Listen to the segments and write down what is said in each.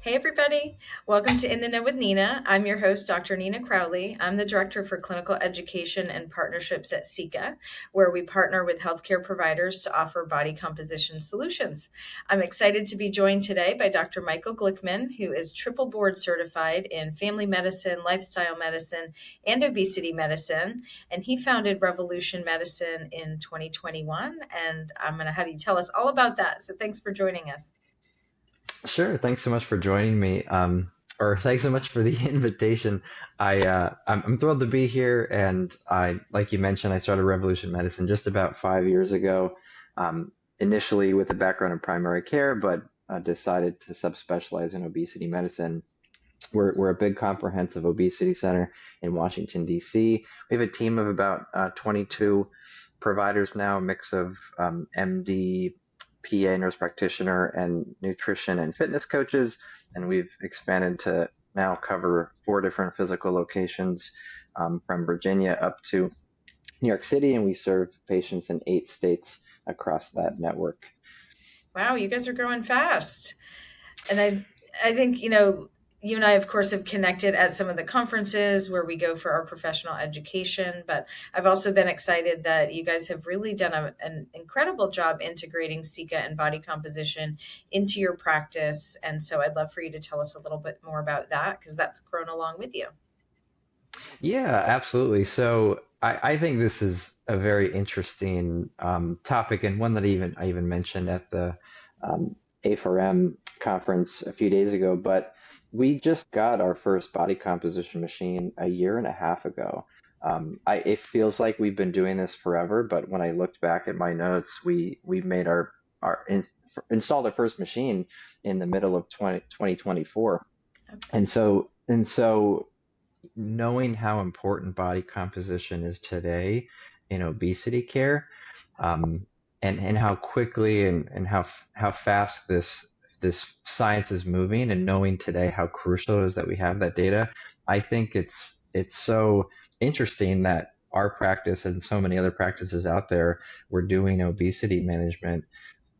Hey, everybody. Welcome to In the Know with Nina. I'm your host, Dr. Nina Crowley. I'm the Director for Clinical Education and Partnerships at SICA, where we partner with healthcare providers to offer body composition solutions. I'm excited to be joined today by Dr. Michael Glickman, who is triple board certified in family medicine, lifestyle medicine, and obesity medicine. And he founded Revolution Medicine in 2021. And I'm going to have you tell us all about that. So thanks for joining us. Sure. Thanks so much for joining me. Or thanks so much for the invitation. I'm thrilled to be here, and like you mentioned, I started Revolution Medicine just about 5 years ago. Initially with a background in primary care, but decided to subspecialize in obesity medicine. We're a big comprehensive obesity center in Washington, D.C. We have a team of about 22 providers now, a mix of MD, PA, nurse practitioner, and nutrition and fitness coaches. And we've expanded to now cover 4 different physical locations from Virginia up to New York City, and we serve patients in 8 states across that network. Wow, you guys are growing fast. And I think, you and I, of course, have connected at some of the conferences where we go for our professional education. But I've also been excited that you guys have really done an incredible job integrating Sika and body composition into your practice. And so I'd love for you to tell us a little bit more about that because that's grown along with you. Yeah, absolutely. So I think this is a very interesting topic, and one that I even mentioned at the A4M conference a few days ago. But we just got our first body composition machine a year and a half ago. It feels like we've been doing this forever, but when I looked back at my notes, we made installed our first machine in the middle of 2024. Okay. And so knowing how important body composition is today in obesity care, and how quickly and how fast this science is moving, and knowing today how crucial it is that we have that data, I think it's so interesting that our practice and so many other practices out there were doing obesity management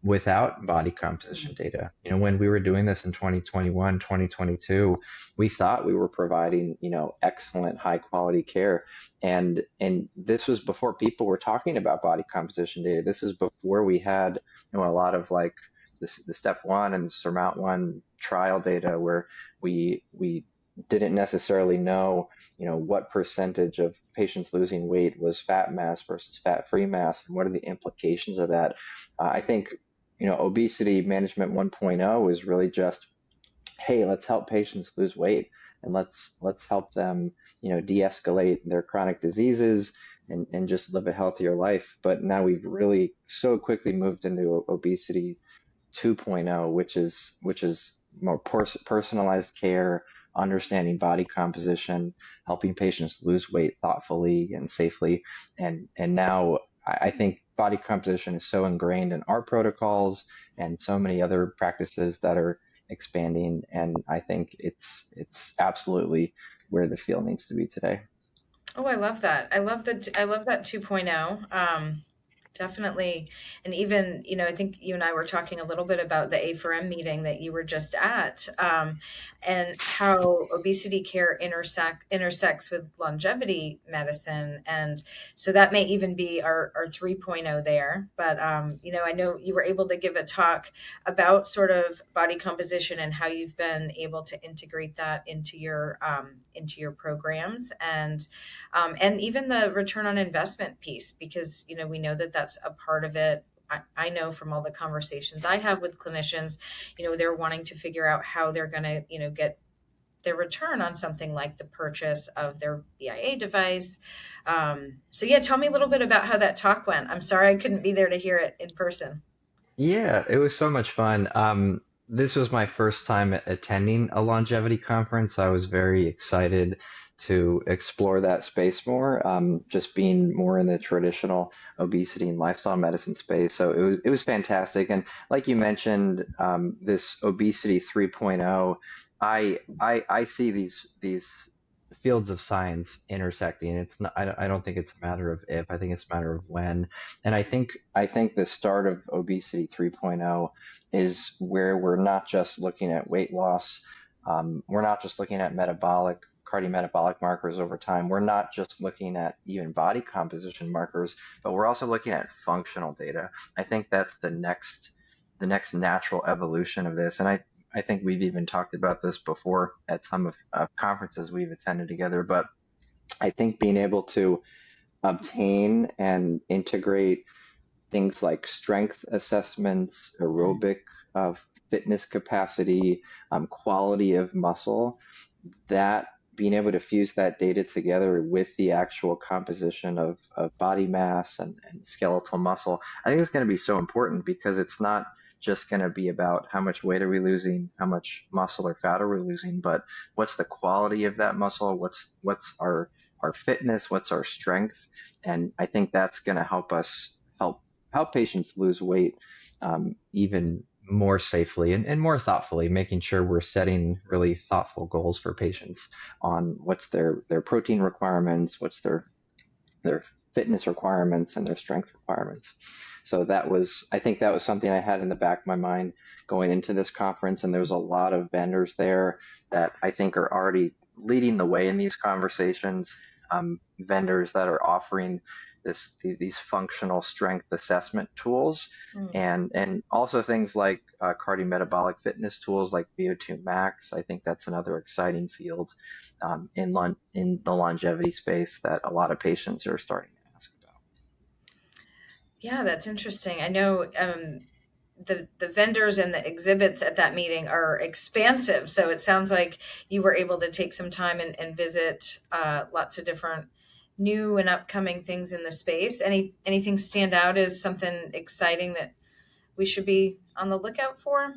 without body composition data. When we were doing this in 2021, 2022, we thought we were providing, excellent high quality care. And this was before people were talking about body composition data. This is before we had, a lot of like the step one and the surmount one trial data where we didn't necessarily know, what percentage of patients losing weight was fat mass versus fat-free mass, and what are the implications of that. I think obesity management 1.0 is really just, hey, let's help patients lose weight, and let's help them, de-escalate their chronic diseases and just live a healthier life. But now we've really so quickly moved into obesity 2.0, which is more personalized care, understanding body composition, helping patients lose weight thoughtfully and safely. And now I think body composition is so ingrained in our protocols and so many other practices that are expanding. And I think it's absolutely where the field needs to be today. Oh, I love that. I love that 2.0. Definitely. And even, I think you and I were talking a little bit about the A4M meeting that you were just at, and how obesity care intersects with longevity medicine. And so that may even be our 3.0 there. But, I know you were able to give a talk about sort of body composition and how you've been able to integrate that into your programs. And even the return on investment piece, because we know that that's a part of it. I know from all the conversations I have with clinicians, they're wanting to figure out how they're going to get their return on something like the purchase of their BIA device. So yeah, tell me a little bit about how that talk went. I'm sorry I couldn't be there to hear it in person. Yeah, it was so much fun. This was my first time attending a longevity conference. I was very excited to explore that space more, just being more in the traditional obesity and lifestyle medicine space. So it was fantastic. And like you mentioned, this obesity 3.0, I see these fields of science intersecting. It's not, I don't think it's a matter of if, I think it's a matter of when. And I think the start of obesity 3.0 is where we're not just looking at weight loss, We're not just looking at cardiometabolic markers over time. We're not just looking at even body composition markers, but we're also looking at functional data. I think that's the next natural evolution of this. And I think we've even talked about this before at some of conferences we've attended together. But I think being able to obtain and integrate things like strength assessments, aerobic uh, fitness capacity, quality of muscle, that being able to fuse that data together with the actual composition of body mass and skeletal muscle, I think it's going to be so important because it's not just going to be about how much weight are we losing, how much muscle or fat are we losing, but what's the quality of that muscle, what's our fitness, what's our strength, and I think that's going to help us help patients lose weight even more safely and more thoughtfully, making sure we're setting really thoughtful goals for patients on what's their protein requirements, what's their fitness requirements and their strength requirements. So I think that was something I had in the back of my mind going into this conference. And there's a lot of vendors there that I think are already leading the way in these conversations. Vendors that are offering these functional strength assessment tools, Mm. and also things like cardiometabolic fitness tools like VO2 Max. I think that's another exciting field in the longevity space that a lot of patients are starting to ask about. Yeah, that's interesting. I know the vendors and the exhibits at that meeting are expansive. So it sounds like you were able to take some time and visit lots of different new and upcoming things in the space. Anything stand out as something exciting that we should be on the lookout for?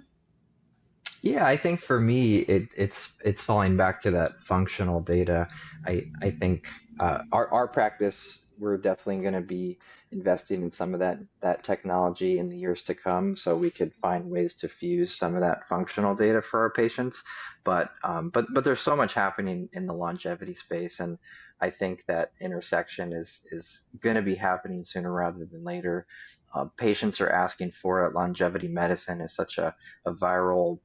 Yeah, I think for me, it's falling back to that functional data. I think our practice, we're definitely going to be investing in some of that technology in the years to come, so we could find ways to fuse some of that functional data for our patients. But there's so much happening in the longevity space, and I think that intersection is going to be happening sooner rather than later. Patients are asking for it. Longevity medicine is such a viral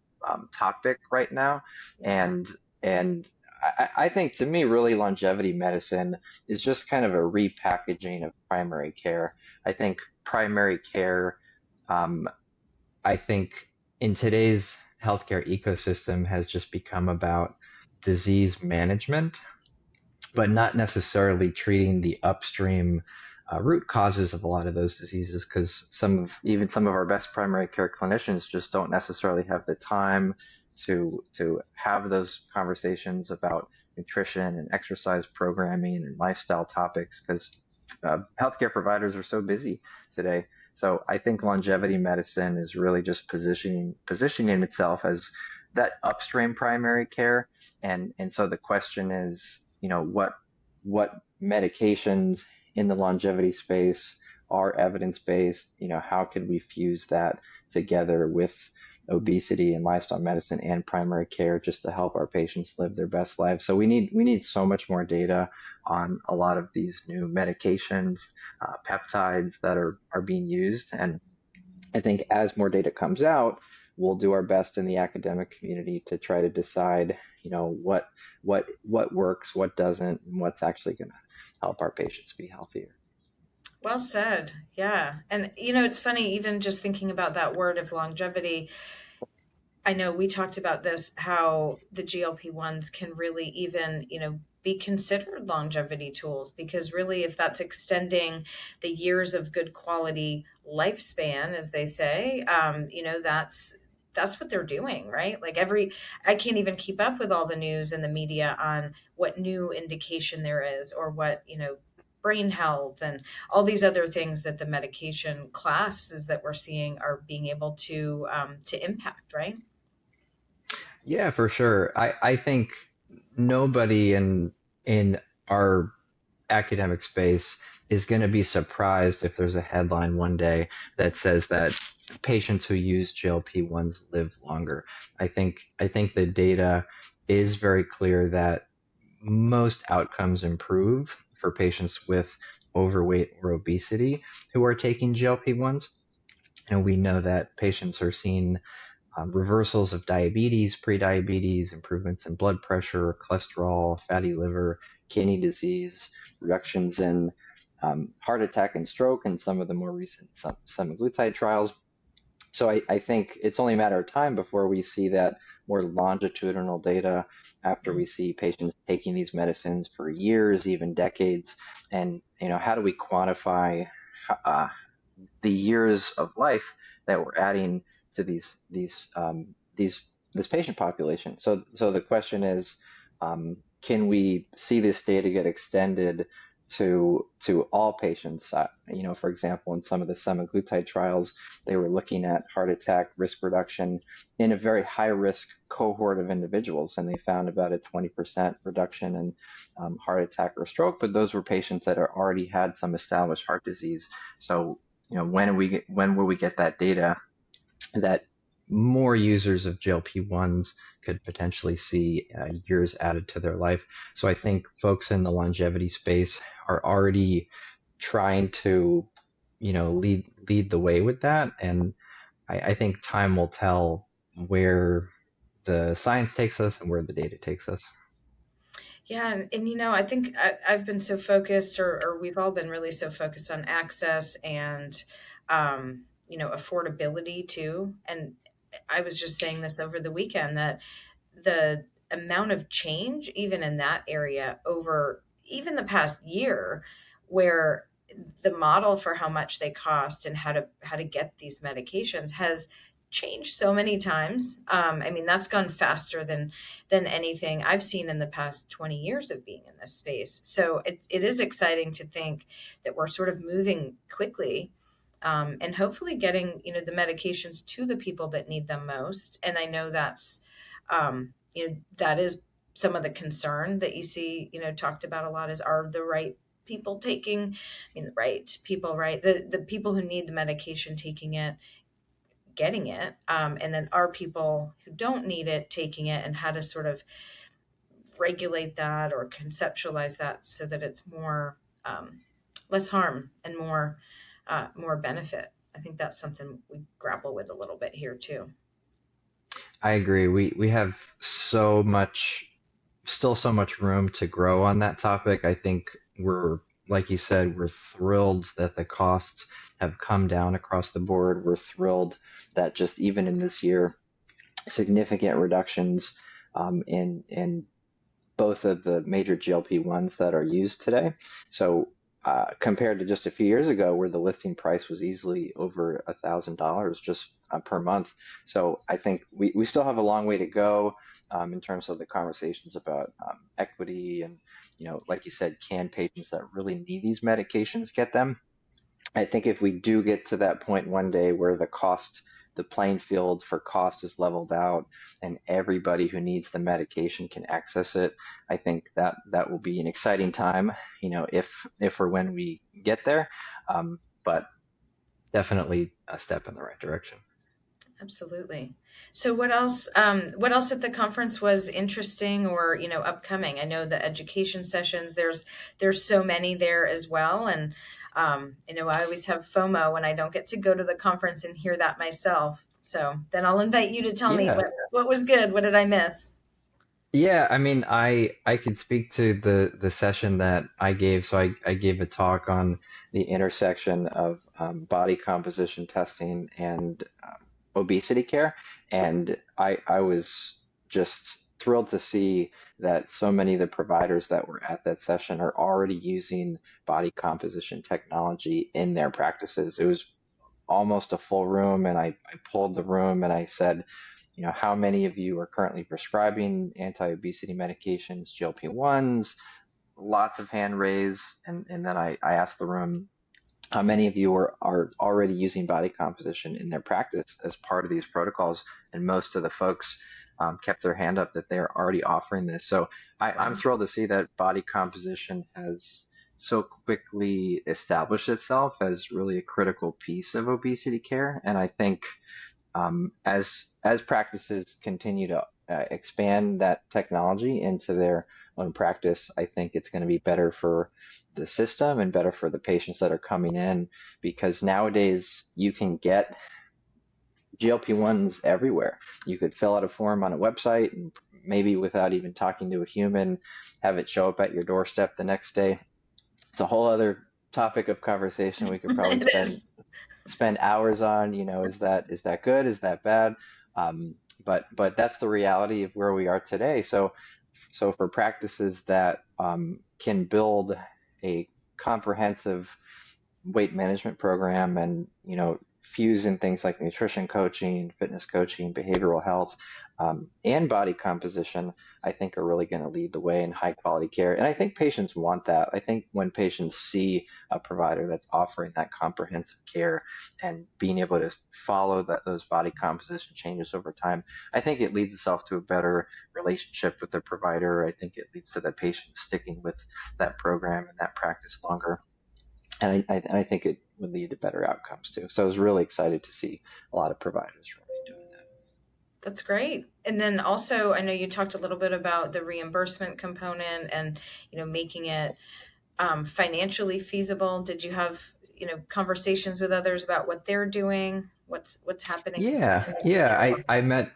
topic right now, Yeah. and I think to me, really, longevity medicine is just kind of a repackaging of primary care. I think primary care, um, I think in today's healthcare ecosystem has just become about disease management but not necessarily treating the upstream root causes of a lot of those diseases because even some of our best primary care clinicians just don't necessarily have the time to have those conversations about nutrition and exercise programming and lifestyle topics because healthcare providers are so busy today. So I think longevity medicine is really just positioning itself as that upstream primary care, and so the question is, what medications in the longevity space are evidence based? How can we fuse that together with obesity and lifestyle medicine and primary care just to help our patients live their best lives? So we need so much more data on a lot of these new medications, peptides that are being used, and I think as more data comes out, we'll do our best in the academic community to try to decide, what works, what doesn't, and what's actually going to help our patients be healthier. Well said. Yeah. And it's funny, even just thinking about that word of longevity, I know we talked about this, how the GLP-1s can really even, be considered longevity tools because really if that's extending the years of good quality lifespan, as they say, that's what they're doing, right? Like I can't even keep up with all the news and the media on what new indication there is or what, brain health and all these other things that the medication classes that we're seeing are being able to impact, right? Yeah, for sure. I think nobody in our academic space is going to be surprised if there's a headline one day that says that patients who use GLP-1s live longer. I think the data is very clear that most outcomes improve for patients with overweight or obesity who are taking GLP-1s. And we know that patients are seeing reversals of diabetes, prediabetes, improvements in blood pressure, cholesterol, fatty liver, kidney disease, reductions in heart attack and stroke, and some of the more recent semaglutide trials. So I think it's only a matter of time before we see that more longitudinal data after we see patients taking these medicines for years, even decades. And, how do we quantify uh, the years of life that we're adding to these this patient population. So the question is, can we see this data get extended to all patients? For example, in some of the semaglutide trials, they were looking at heart attack risk reduction in a very high risk cohort of individuals, and they found about a 20% reduction in heart attack or stroke. But those were patients that already had some established heart disease. So when will we get that data that more users of GLP-1s could potentially see years added to their life? So I think folks in the longevity space are already trying to, lead the way with that, and I think time will tell where the science takes us and where the data takes us. Yeah, and I think I've been so focused, or we've all been really so focused on access and affordability too. And I was just saying this over the weekend that the amount of change, even in that area, over even the past year, where the model for how much they cost and how to get these medications has changed so many times. I mean, that's gone faster than anything I've seen in the past 20 years of being in this space. So it is exciting to think that we're sort of moving quickly, and hopefully getting, the medications to the people that need them most. And I know that is some of the concern that you see, talked about a lot is, are the right people taking, the right people, right? The people who need the medication taking it, getting it, and then are people who don't need it taking it, and how to sort of regulate that or conceptualize that so that it's more, less harm and more benefit. I think that's something we grapple with a little bit here too. I agree. We have still so much room to grow on that topic. I think like you said, we're thrilled that the costs have come down across the board. We're thrilled that just even in this year, significant reductions in both of the major GLP-1s that are used today. So compared to just a few years ago, where the listing price was easily over $1,000 just per month. So I think we still have a long way to go in terms of the conversations about equity and, like you said, can patients that really need these medications get them? I think if we do get to that point one day where the playing field for cost is leveled out and everybody who needs the medication can access it, I think that will be an exciting time, if or when we get there. But definitely a step in the right direction. Absolutely. So what else at the conference was interesting or, upcoming? I know the education sessions, there's so many there as well. And I always have FOMO when I don't get to go to the conference and hear that myself. So then I'll invite you to tell me Yeah. what was good. What did I miss? Yeah, I mean, I could speak to the session that I gave. So I gave a talk on the intersection of body composition testing and obesity care, and I was just thrilled to see that so many of the providers that were at that session are already using body composition technology in their practices. It was almost a full room, and I pulled the room and I said, how many of you are currently prescribing anti-obesity medications, GLP-1s? Lots of hand raised. And then I asked the room, how many of you are already using body composition in their practice as part of these protocols? And most of the folks kept their hand up that they're already offering this. So I'm Wow. thrilled to see that body composition has so quickly established itself as really a critical piece of obesity care. And I think as practices continue to expand that technology into their own practice, I think it's going to be better for the system and better for the patients that are coming in, because nowadays you can get GLP-1s everywhere. You could fill out a form on a website and maybe without even talking to a human, have it show up at your doorstep the next day. It's a whole other topic of conversation we could probably It spend is. spend hours on. Is that good? Is that bad? Um, but that's the reality of where we are today. So for practices that can build a comprehensive weight management program and fuse in things like nutrition coaching, fitness coaching, behavioral health, and body composition, I think are really going to lead the way in high quality care. And I think patients want that. I think when patients see a provider that's offering that comprehensive care and being able to follow those body composition changes over time, I think it leads itself to a better relationship with the provider. I think it leads to the patient sticking with that program and that practice longer. And I think it would lead to better outcomes too. So I was really excited to see a lot of providers really doing that. That's great. And then also, I know you talked a little bit about the reimbursement component and, making it financially feasible. Did you have, conversations with others about what they're doing? What's happening Yeah, in yeah. their work?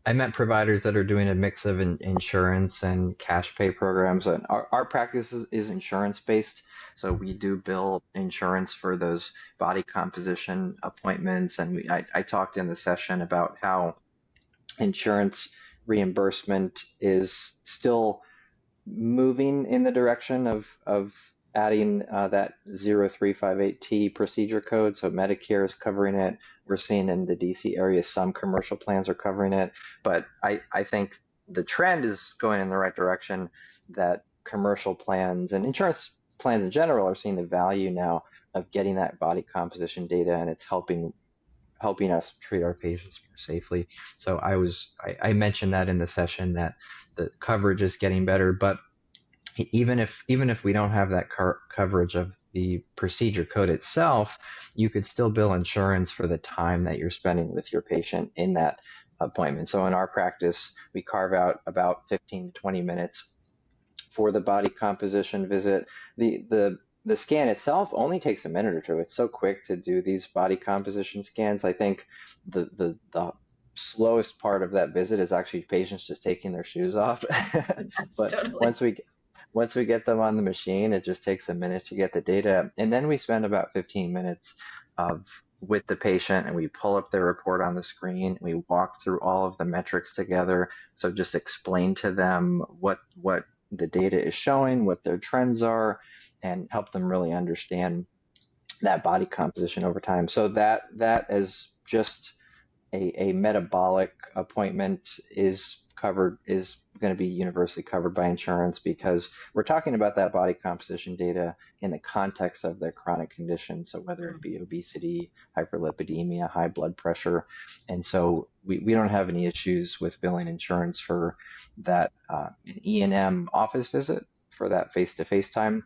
I met providers that are doing a mix of insurance and cash pay programs. And our practice is insurance based. So we do bill insurance for those body composition appointments. And I talked in the session about how insurance reimbursement is still moving in the direction of adding that 0358T procedure code. So Medicare is covering it. We're seeing in the DC area some commercial plans are covering it. But I think the trend is going in the right direction, that commercial plans and insurance plans in general are seeing the value now of getting that body composition data, and it's helping us treat our patients more safely. So I mentioned that in the session that the coverage is getting better, but even if we don't have that coverage of the procedure code itself, you could still bill insurance for the time that you're spending with your patient in that appointment. So in our practice, we carve out about 15 to 20 minutes for the body composition visit. The scan itself only takes a minute or two. It's so quick to do these body composition scans. I think the slowest part of that visit is actually patients just taking their shoes off. Yes, But totally. once we get them on the machine, it just takes a minute to get the data, and then we spend about 15 minutes of with the patient, and we pull up their report on the screen. We walk through all of the metrics together. So just explain to them what the data is showing, what their trends are, and help them really understand that body composition over time. So that is just a metabolic appointment is going to be universally covered by insurance, because we're talking about that body composition data in the context of their chronic condition. So whether it Mm. be obesity, hyperlipidemia, high blood pressure. And so we don't have any issues with billing insurance for that an E&M office visit for that face-to-face time.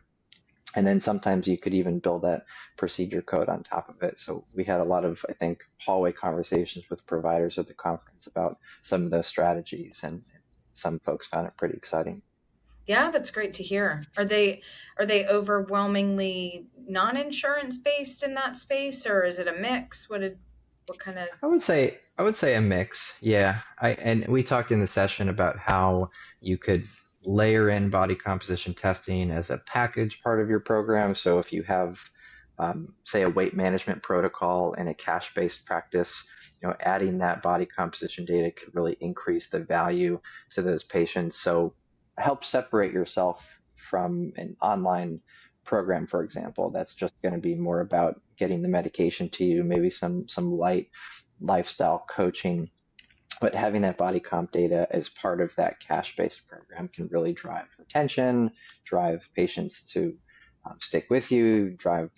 And then sometimes you could even build that procedure code on top of it. So we had a lot of, I think, hallway conversations with providers at the conference about some of those strategies, and some folks found it pretty exciting. Yeah, that's great to hear. Are they overwhelmingly non-insurance based in that space, or is it a mix? What kind of? I would say a mix. Yeah. And we talked in the session about how you could layer in body composition testing as a package part of your program. So if you have say a weight management protocol and a cash-based practice, adding that body composition data could really increase the value to those patients. So help separate yourself from an online program, for example, that's just going to be more about getting the medication to you, maybe some light lifestyle coaching. But having that body comp data as part of that cash-based program can really drive retention, drive patients to stick with you, drive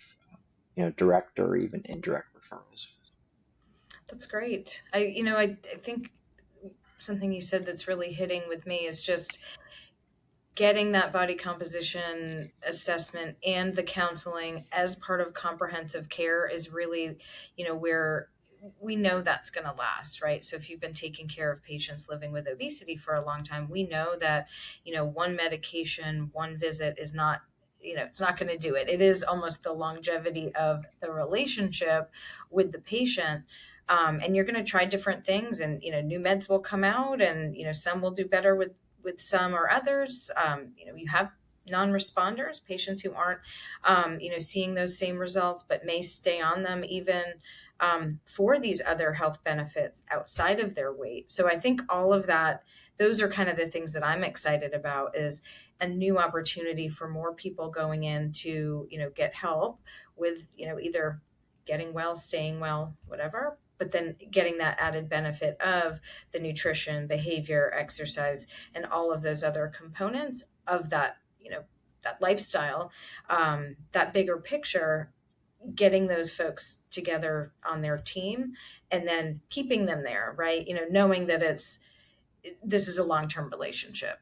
direct or even indirect referrals. That's great. I think something you said that's really hitting with me is just getting that body composition assessment and the counseling as part of comprehensive care is really, where we know that's going to last, right? So if you've been taking care of patients living with obesity for a long time, we know that, one medication, one visit is not, it's not going to do it. It is almost the longevity of the relationship with the patient. And you're going to try different things, and new meds will come out, and some will do better with some or others. You have non-responders, patients who aren't seeing those same results but may stay on them even for these other health benefits outside of their weight. So I think all of that, those are kind of the things that I'm excited about, is a new opportunity for more people going in to get help with either getting well, staying well, whatever, but then getting that added benefit of the nutrition, behavior, exercise, and all of those other components of that, that lifestyle, that bigger picture, getting those folks together on their team and then keeping them there, right? Knowing that this is a long-term relationship.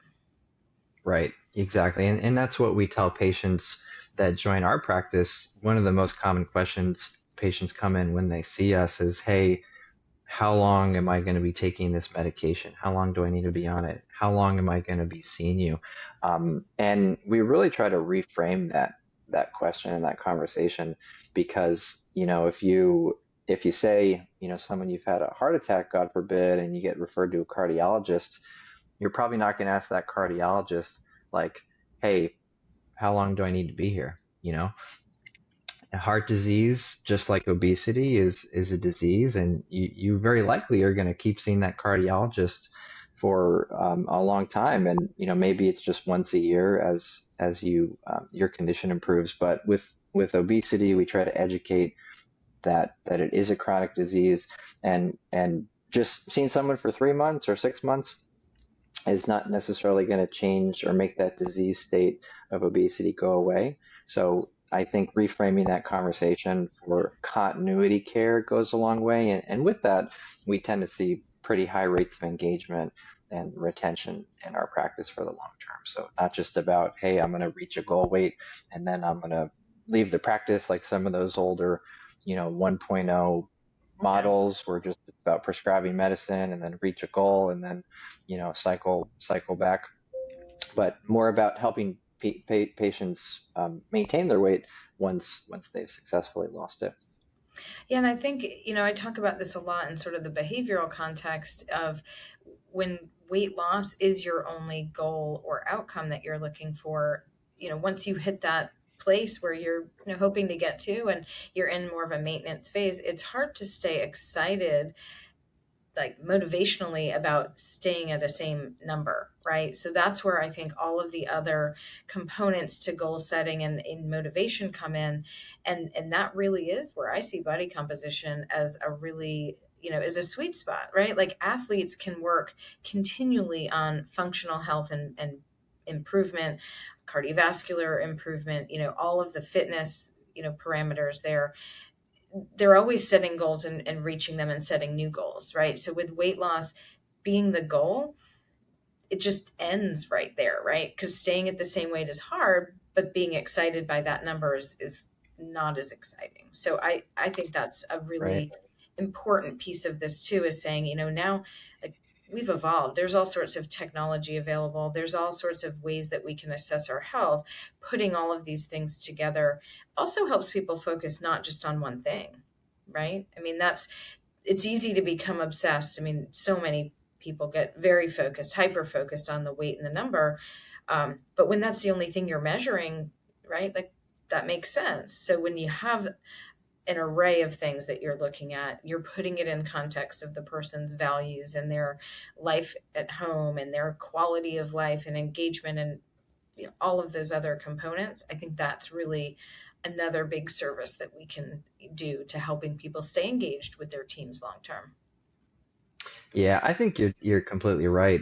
Right, exactly. And that's what we tell patients that join our practice. One of the most common questions patients come in when they see us is, hey, how long am I going to be taking this medication? How long do I need to be on it? How long am I going to be seeing you? And we really try to reframe that question and that conversation, because if you say, someone, you've had a heart attack, God forbid, and you get referred to a cardiologist, you're probably not going to ask that cardiologist, like, hey, how long do I need to be here? Heart disease, just like obesity, is a disease, and you very likely are going to keep seeing that cardiologist for a long time. And maybe it's just once a year as your condition improves. But with obesity, we try to educate that it is a chronic disease, and just seeing someone for 3 months or 6 months is not necessarily going to change or make that disease state of obesity go away. So I think reframing that conversation for continuity care goes a long way. And with that, we tend to see pretty high rates of engagement and retention in our practice for the long term. So not just about, hey, I'm going to reach a goal weight and then I'm going to leave the practice, like some of those older, 1.0 Yeah. models were just about prescribing medicine and then reach a goal and then cycle back, but more about helping patients maintain their weight once they've successfully lost it. Yeah, and I think, I talk about this a lot in sort of the behavioral context of when weight loss is your only goal or outcome that you're looking for, once you hit that place where you're hoping to get to, and you're in more of a maintenance phase, it's hard to stay excited, like motivationally, about staying at a same number, right? So that's where I think all of the other components to goal setting and in motivation come in. And that really is where I see body composition as a really, is a sweet spot, right? Like athletes can work continually on functional health and improvement, cardiovascular improvement, all of the fitness, parameters there. They're always setting goals and reaching them and setting new goals, right? So with weight loss being the goal, it just ends right there, right? Because staying at the same weight is hard, but being excited by that number is not as exciting. So I think that's a Right. really important piece of this too, is saying, now, like, we've evolved. There's all sorts of technology available. There's all sorts of ways that we can assess our health. Putting all of these things together also helps people focus not just on one thing, right? I mean, it's easy to become obsessed. I mean, so many people get very focused, hyper focused on the weight and the number. But when that's the only thing you're measuring, right? Like, that makes sense. So when you have an array of things that you're looking at, you're putting it in context of the person's values and their life at home and their quality of life and engagement and all of those other components. I think that's really another big service that we can do to helping people stay engaged with their teams long term. Yeah, I think you're completely right.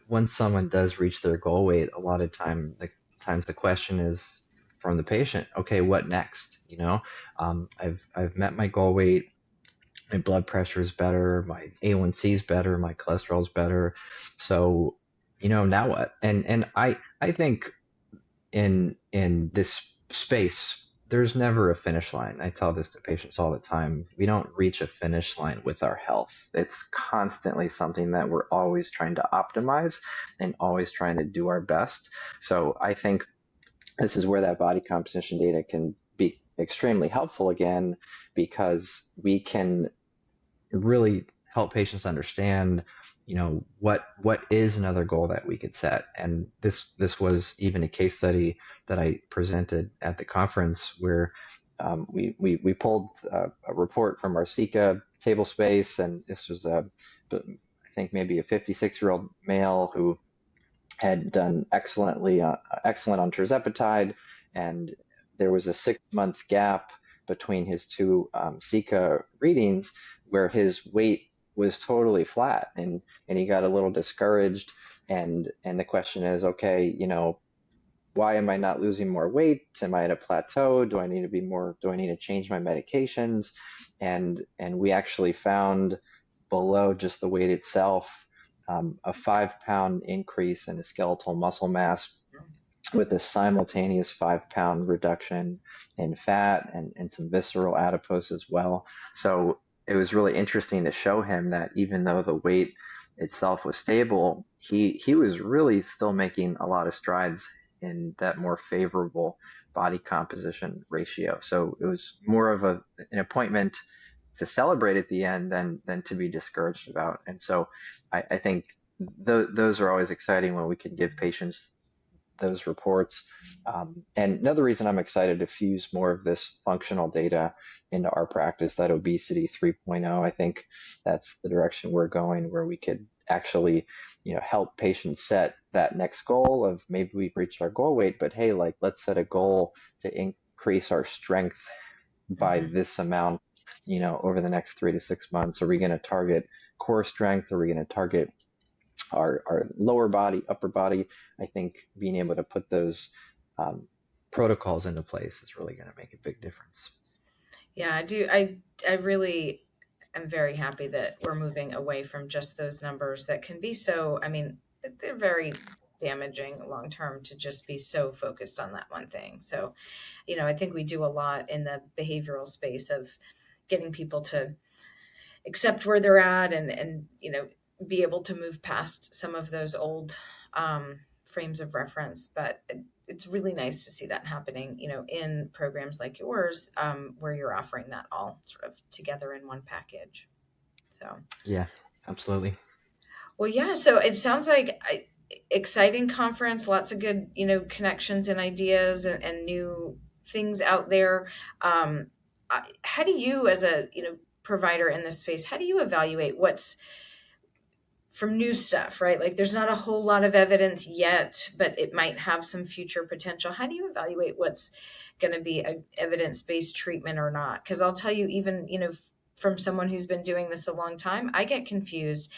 Once someone does reach their goal weight, a lot of times the question is from the patient, okay, what next? I've met my goal weight, my blood pressure is better, my A1C is better, my cholesterol is better. So, now what? And I think in this space, there's never a finish line. I tell this to patients all the time. We don't reach a finish line with our health. It's constantly something that we're always trying to optimize and always trying to do our best. So I think this is where that body composition data can be extremely helpful again, because we can really help patients understand, what is another goal that we could set. And this was even a case study that I presented at the conference where we pulled a report from our Sika table space, and this was I think maybe a 56-year-old male who had done excellent on tirzepatide, and there was a 6-month gap between his two Sika readings where his weight was totally flat, and he got a little discouraged. And the question is, okay, why am I not losing more weight? Am I at a plateau? Do I need to be more? Do I need to change my medications? And we actually found below just the weight itself, a 5-pound increase in the skeletal muscle mass with a simultaneous 5-pound reduction in fat and some visceral adipose as well. So it was really interesting to show him that even though the weight itself was stable, he was really still making a lot of strides in that more favorable body composition ratio. So it was more of an appointment to celebrate at the end than to be discouraged about. And so I think those are always exciting when we can give patients those reports. And another reason I'm excited to fuse more of this functional data into our practice, that obesity 3.0, I think that's the direction we're going, where we could actually, help patients set that next goal of maybe we've reached our goal weight, but hey, like let's set a goal to increase our strength by Mhm. this amount, over the next 3 to 6 months. Are we going to target core strength? Are we going to target our lower body, upper body? I think being able to put those um, protocols into place is really going to make a big difference. Yeah, I do. I really am very happy that we're moving away from just those numbers that can be so, I mean, they're very damaging long term to just be so focused on that one thing. So, I think we do a lot in the behavioral space of getting people to accept where they're at and be able to move past some of those old frames of reference. But it's really nice to see that happening, in programs like yours, where you're offering that all sort of together in one package. So, Yeah, absolutely. well, yeah. So it sounds like exciting conference, lots of good, connections and ideas and new things out there. Um, how do you, as a provider in this space, how do you evaluate what's from new stuff, right? Like there's not a whole lot of evidence yet, but it might have some future potential. How do you evaluate what's going to be a evidence-based treatment or not? Because I'll tell you, even from someone who's been doing this a long time, I get confused.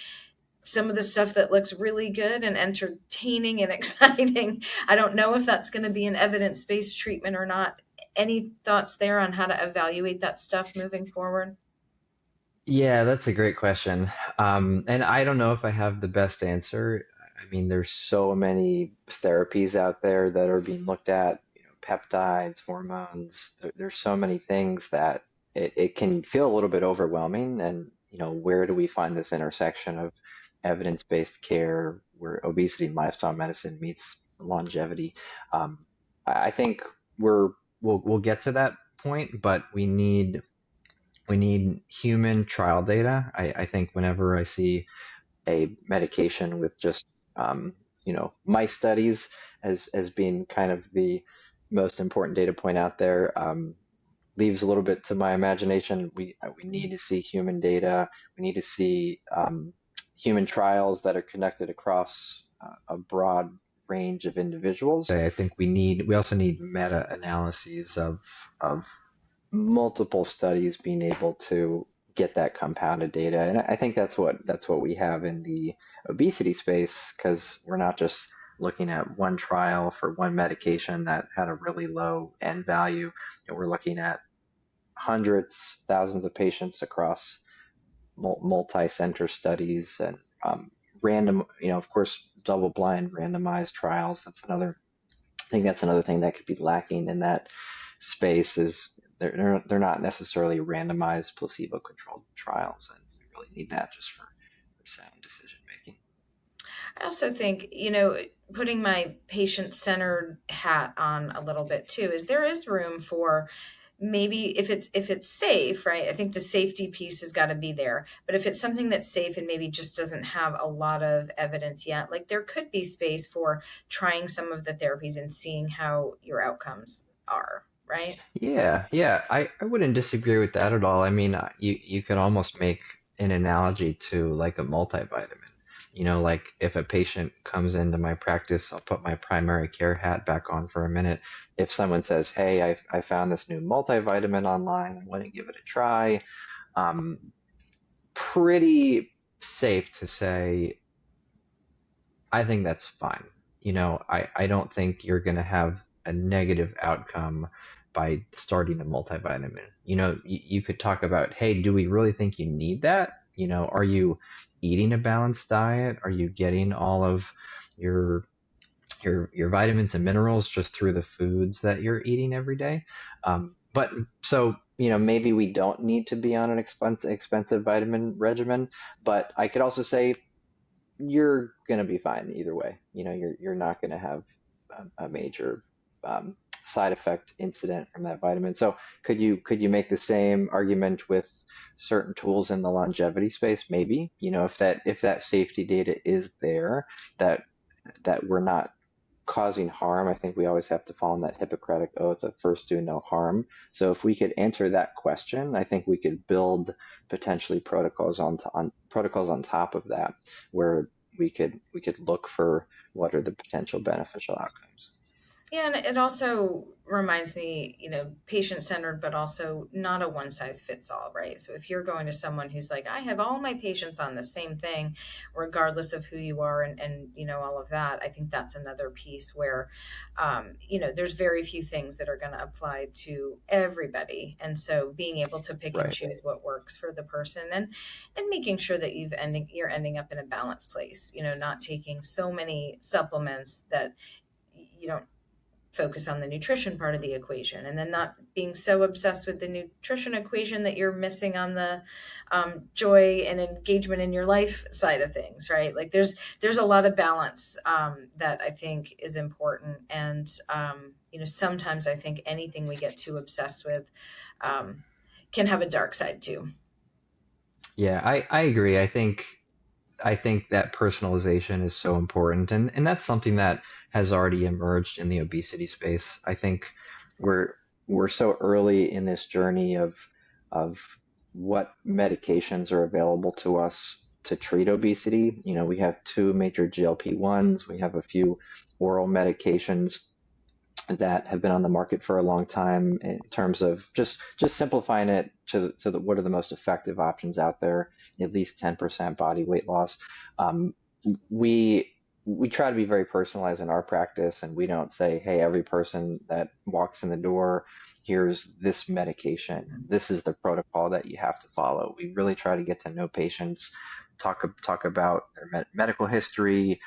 Some of the stuff that looks really good and entertaining and exciting, I don't know if that's going to be an evidence-based treatment or not. Any thoughts there on how to evaluate that stuff moving forward? Yeah, that's a great question. And I don't know if I have the best answer. I mean, there's so many therapies out there that are being looked at, peptides, hormones. There's so many things that it can feel a little bit overwhelming. And, where do we find this intersection of evidence-based care where obesity and lifestyle medicine meets longevity? Um, I think we'll get to that point, but we need human trial data. I think whenever I see a medication with just mice studies as being kind of the most important data point out there, leaves a little bit to my imagination. We need to see human data. We need to see human trials that are connected across a broad range of individuals. I think we also need meta analyses of multiple studies being able to get that compounded data. And I think that's what we have in the obesity space, because we're not just looking at one trial for one medication that had a really low end value. We're looking at hundreds, thousands of patients across multi-center studies and random, of course, double-blind randomized trials. I think that's another thing that could be lacking in that space is they're not necessarily randomized placebo-controlled trials, and we really need that just for sound decision making. I also think, putting my patient centered hat on a little bit too, is there is room for maybe if it's safe, right? I think the safety piece has got to be there. But if it's something that's safe and maybe just doesn't have a lot of evidence yet, like there could be space for trying some of the therapies and seeing how your outcomes are, right? Yeah, yeah, I wouldn't disagree with that at all. I mean, you could almost make an analogy to like a multivitamin. Like if a patient comes into my practice, I'll put my primary care hat back on for a minute. If someone says, "Hey, I found this new multivitamin online, I want to give it a try," um, pretty safe to say I think that's fine. I don't think you're going to have a negative outcome by starting a multivitamin. You could talk about, hey, do we really think you need that? Are you eating a balanced diet? Are you getting all of your your vitamins and minerals just through the foods that you're eating every day? But so maybe we don't need to be on an expensive vitamin regimen. But I could also say you're going to be fine either way. You're not going to have a major um, side effect incident from that vitamin. So could you make the same argument with certain tools in the longevity space? Maybe, if that safety data is there, that we're not causing harm. I think we always have to follow that Hippocratic oath of first do no harm. So if we could answer that question, I think we could build potentially protocols on top of that, where we could look for what are the potential beneficial outcomes. Yeah, and it also reminds me, patient centered, but also not a one size fits all, right? So if you're going to someone who's like, I have all my patients on the same thing, regardless of who you are and all of that, I think that's another piece where, there's very few things that are going to apply to everybody. And so being able to pick and Right. choose what works for the person and making sure that you're ending up in a balanced place, not taking so many supplements that you don't focus on the nutrition part of the equation and then not being so obsessed with the nutrition equation that you're missing on the joy and engagement in your life side of things, right? Like there's a lot of balance that I think is important. And sometimes I think anything we get too obsessed with um, can have a dark side too. Yeah, I agree. I think that personalization is so important, and that's something that has already emerged in the obesity space. I think we're we're so early in this journey of what medications are available to us to treat obesity. We have two major GLP-1s, we have a few oral medications that have been on the market for a long time in terms of just simplifying it to what are the most effective options out there, at least 10% body weight loss. Um, we we try to be very personalized in our practice, and we don't say, hey, every person that walks in the door, here's this medication, this is the protocol that you have to follow. We really try to get to know patients, talk about their medical history,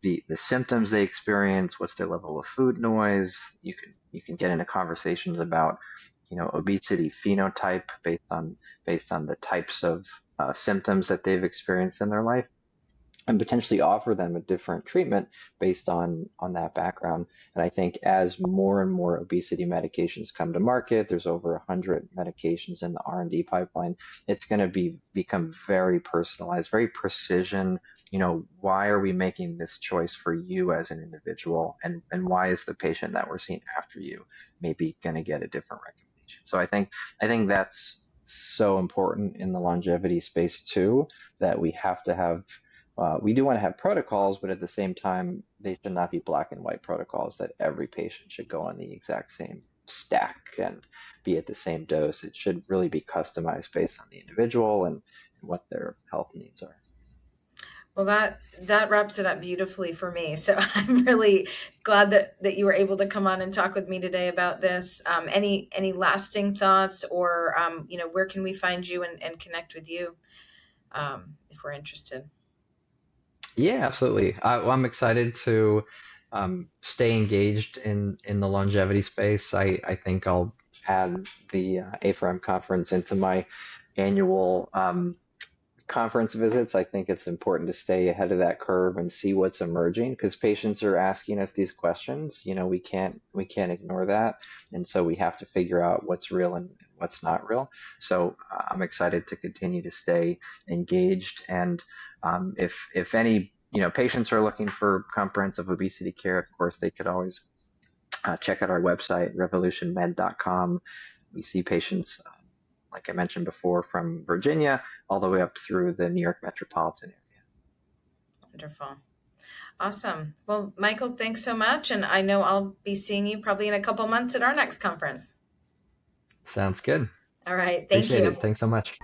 the symptoms they experience, what's their level of food noise. You can get into conversations about obesity phenotype based on the types of symptoms that they've experienced in their life, and potentially offer them a different treatment based on that background. And I think as more and more obesity medications come to market, there's over 100 medications in the R&D pipeline. It's going to become very personalized, very precision. Why are we making this choice for you as an individual, and why is the patient that we're seeing after you maybe going to get a different recommendation? So I think that's so important in the longevity space too, that we do want to have protocols, but at the same time, they should not be black and white protocols that every patient should go on the exact same stack and be at the same dose. It should really be customized based on the individual and what their health needs are. Well, that wraps it up beautifully for me. So I'm really glad that you were able to come on and talk with me today about this. Any lasting thoughts, or where can we find you and connect with you if we're interested? Yeah, absolutely. Well, I'm excited to stay engaged in the longevity space. I think I'll add the A4M conference into my annual conference visits, I think it's important to stay ahead of that curve and see what's emerging because patients are asking us these questions. We can't ignore that, and so we have to figure out what's real and what's not real. So I'm excited to continue to stay engaged, and if any patients are looking for comprehensive obesity care, of course they could always check out our website revolutionmed.com. We see patients like I mentioned before, from Virginia all the way up through the New York metropolitan area. Wonderful. Awesome. Well, Michael, thanks so much. And I know I'll be seeing you probably in a couple months at our next conference. Sounds good. All right. Thank Appreciate you. it. Thanks so much.